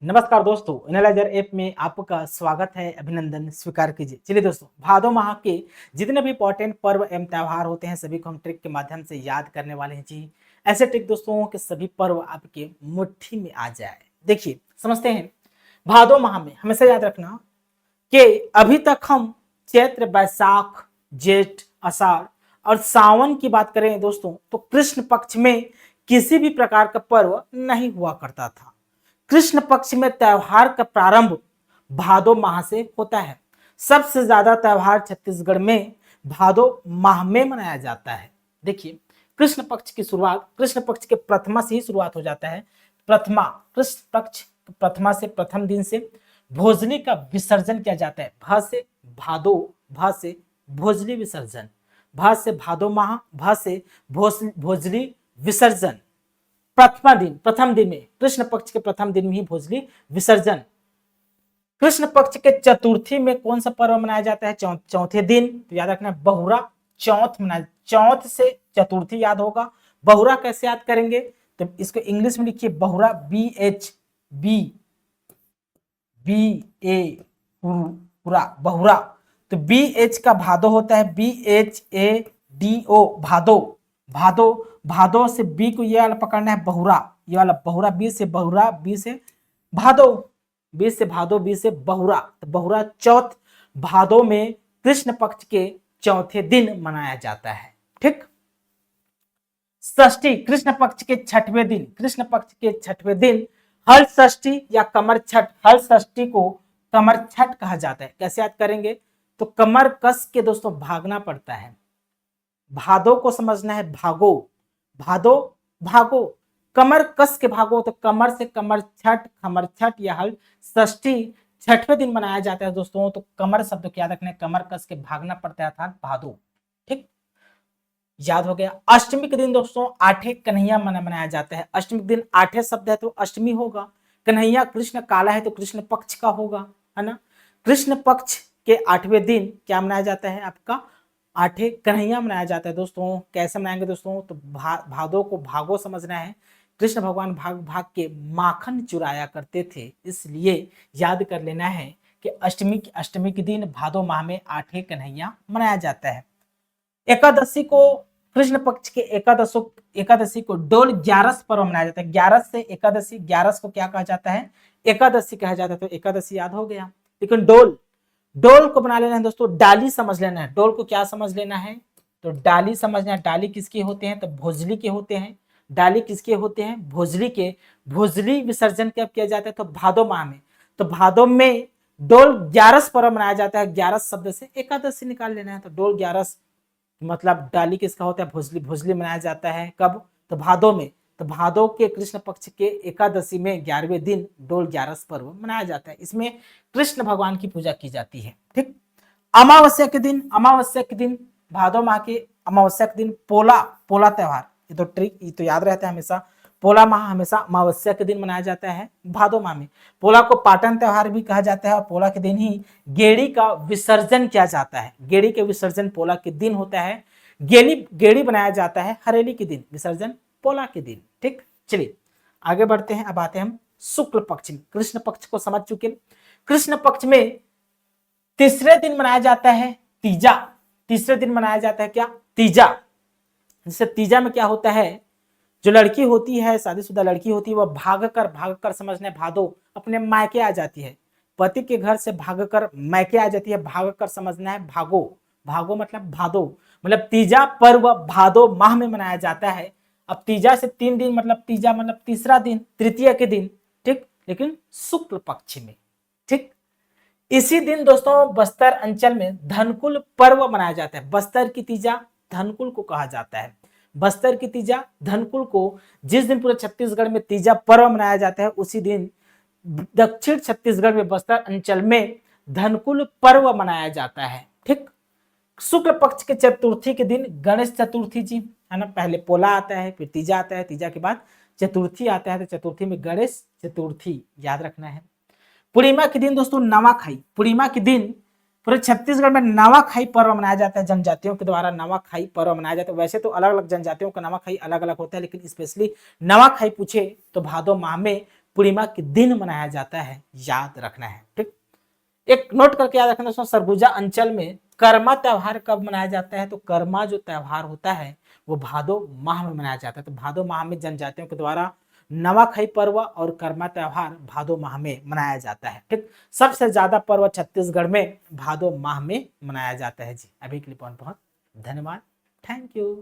नमस्कार दोस्तों, analyser app में आपका स्वागत है। अभिनंदन स्वीकार कीजिए। चलिए दोस्तों, भादो माह के जितने भी इंपॉर्टेंट पर्व एवं त्योहार होते हैं सभी को हम ट्रिक के माध्यम से याद करने वाले हैं जी। ऐसे ट्रिक दोस्तों के सभी पर्व आपके मुट्ठी में आ जाए। देखिए, समझते हैं। भादो माह में हमेशा याद रखना कि अभी तक हम चैत्र, बैसाख, जेठ, आषाढ़ और सावन की बात करें दोस्तों, तो कृष्ण पक्ष में किसी भी प्रकार का पर्व नहीं हुआ करता था। कृष्ण पक्ष में त्योहार का प्रारंभ भादो माह से होता है। सबसे ज्यादा त्योहार छत्तीसगढ़ में भादो माह में मनाया जाता है। देखिए, कृष्ण पक्ष की शुरुआत कृष्ण पक्ष के प्रथमा से ही शुरुआत हो जाता है। प्रथमा कृष्ण पक्ष प्रथमा से प्रथम दिन से भोजली का विसर्जन किया जाता है। भ से भादो, भ से भोजली विसर्जन, भ से भादो माह, भ से भोजली विसर्जन। प्रथम दिन में कृष्ण पक्ष के प्रथम दिन में ही भोजली विसर्जन। कृष्ण पक्ष के चतुर्थी में कौन सा पर्व मनाया जाता है? चौथे दिन। तो याद रखना, बहुरा चौथ मनाया। चौथ से चतुर्थी याद होगा। बहुरा कैसे याद करेंगे? तो इसको इंग्लिश में लिखिए, बहुरा, पूरा, बहुरा। तो BH का भादो होता है, BHADO, भादो। भादो भादो से बी को ये वाला पकड़ना है, बहुरा, ये वाला बहुरा। बी से बहुरा, बी से भादो, बी से भादो, बी से बहुरा। तो बहुरा चौथ भादो में कृष्ण पक्ष के चौथे दिन मनाया जाता है। ठीक। षष्ठी कृष्ण पक्ष के छठवें दिन, कृष्ण पक्ष के छठवें दिन हल षष्ठी या कमर छठ। हल षष्ठी को कमर छठ कहा जाता है। कैसे याद करेंगे? तो कमर कस के दोस्तों भागना पड़ता है। भादो को समझना है, भागो, भादो, भागो, कमर कस के भागो। तो कमर से कमर छठ, खमर छठ या हल षष्ठी छठवें दिन मनाया जाता है दोस्तों। तो कमर शब्द को याद रखना है, कमर कस के भागना पड़ता है, अर्थात भादो। ठीक, याद हो गया। अष्टमी के दिन दोस्तों आठे कन्हैया मनाया जाता है। अष्टमी के दिन आठे शब्द है तो अष्टमी होगा। कन्हैया कृष्ण काला है तो कृष्ण पक्ष का होगा, है ना। कृष्ण पक्ष के आठवें दिन क्या मनाया जाता है? आपका आठे कन्हैया मनाया जाता है दोस्तों। कैसे मनाएंगे दोस्तों? तो भादो को भागो समझना है। कृष्ण भगवान भाग भाग के माखन चुराया करते थे, इसलिए याद कर लेना है कि अष्टमी के दिन भादो माह में आठे कन्हैया मनाया जाता है। एकादशी को, कृष्ण पक्ष के एकादशी को डोल ग्यारस पर्व मनाया जाता है। ग्यारस से एकादशी, ग्यारस को क्या कहा जाता है? एकादशी कहा जाता है। तो एकादशी याद हो गया। लेकिन डोल, डोल को बना लेना है दोस्तों, डाली समझ लेना है। डोल को क्या समझ लेना है? तो डाली समझना है। डाली किसके होते हैं? तो भोजली के होते हैं। डाली किसके होते हैं? भोजली के। भोजली विसर्जन कब किया जाता है? तो भादो माह में। तो भादो में डोल ग्यारस पर्व मनाया जाता है। ग्यारस शब्द से एकादशी निकाल लेना है। तो डोल ग्यारस मतलब डाली किसका होता है? भोजली। भोजली मनाया जाता है कब? तो भादो में। तो भादो के कृष्ण पक्ष के एकादशी में 11वें दिन डोल ग्यारस पर्व मनाया जाता है। इसमें कृष्ण भगवान की पूजा की जाती है। ठीक। अमावस्या के दिन, अमावस्या के दिन भादो माह के अमावस्या के दिन पोला, पोला त्योहार, ये तो ट्रिक, ये तो याद रहता है हमेशा। पोला माह हमेशा अमावस्या के दिन मनाया जाता है भादो माह में। पोला को पाटन त्योहार भी कहा जाता है और पोला के दिन ही गेड़ी का विसर्जन किया जाता है। गेड़ी के विसर्जन पोला के दिन होता है। गेड़ी बनाया जाता है हरेली के दिन, विसर्जन पोला के दिन। ठीक, चलिए आगे बढ़ते हैं। अब आते हैं हम शुक्ल पक्ष में। कृष्ण पक्ष को समझ चुके। कृष्ण पक्ष में तीसरे दिन मनाया जाता है तीजा। तीसरे दिन मनाया जाता है क्या? तीजा। जैसे तीजा में क्या होता है? जो लड़की होती है, शादीशुदा लड़की होती है, वह भागकर समझने भादो अपने मायके आ जाती है। पति के घर से भागकर मायके आ जाती है। भागकर समझना है भागो। भागो मतलब भादो। मतलब तीजा पर्व भादो माह में मनाया जाता है। अब तीजा से 3 दिन, मतलब तीजा मतलब तीसरा दिन, तृतीय के दिन। ठीक, लेकिन शुक्ल पक्ष में। ठीक, इसी दिन दोस्तों बस्तर अंचल में धनकुल पर्व मनाया जाता है। बस्तर की तीजा धनकुल को कहा जाता है। बस्तर की तीजा धनकुल को, जिस दिन पूरे छत्तीसगढ़ में तीजा पर्व मनाया जाता है, उसी दिन दक्षिण छत्तीसगढ़ में बस्तर अंचल में धनकुल पर्व मनाया जाता है। ठीक, शुक्ल पक्ष के चतुर्थी के दिन गणेश चतुर्थी जी, है ना। पहले पोला आता है, फिर तीजा आता है, तीजा के बाद चतुर्थी आता है। तो चतुर्थी में गणेश चतुर्थी याद रखना है। पूर्णिमा के दिन दोस्तों नवाखाई। पूर्णिमा के दिन पूरे छत्तीसगढ़ में नवाखाई पर्व मनाया जाता है। जनजातियों के द्वारा नवाखाई पर्व मनाया जाता है। वैसे तो अलग अलग जनजातियों का नवाखाई अलग अलग होता है, लेकिन स्पेशली नवाखाई पूछे तो भादो माह में पूर्णिमा के दिन मनाया जाता है, याद रखना है। ठीक, एक नोट करके याद रखना दोस्तों, सरगुजा अंचल में कर्मा त्योहार कब मनाया जाता है? तो कर्मा जो त्योहार होता है वो भादो माह में मनाया जाता है। तो भादो माह में जनजातियों के द्वारा नवाखाई पर्व और कर्मा त्योहार भादो माह में मनाया जाता है। ठीक, सबसे ज्यादा पर्व छत्तीसगढ़ में भादो माह में मनाया जाता है जी। अभी के लिए बहुत बहुत धन्यवाद, थैंक यू।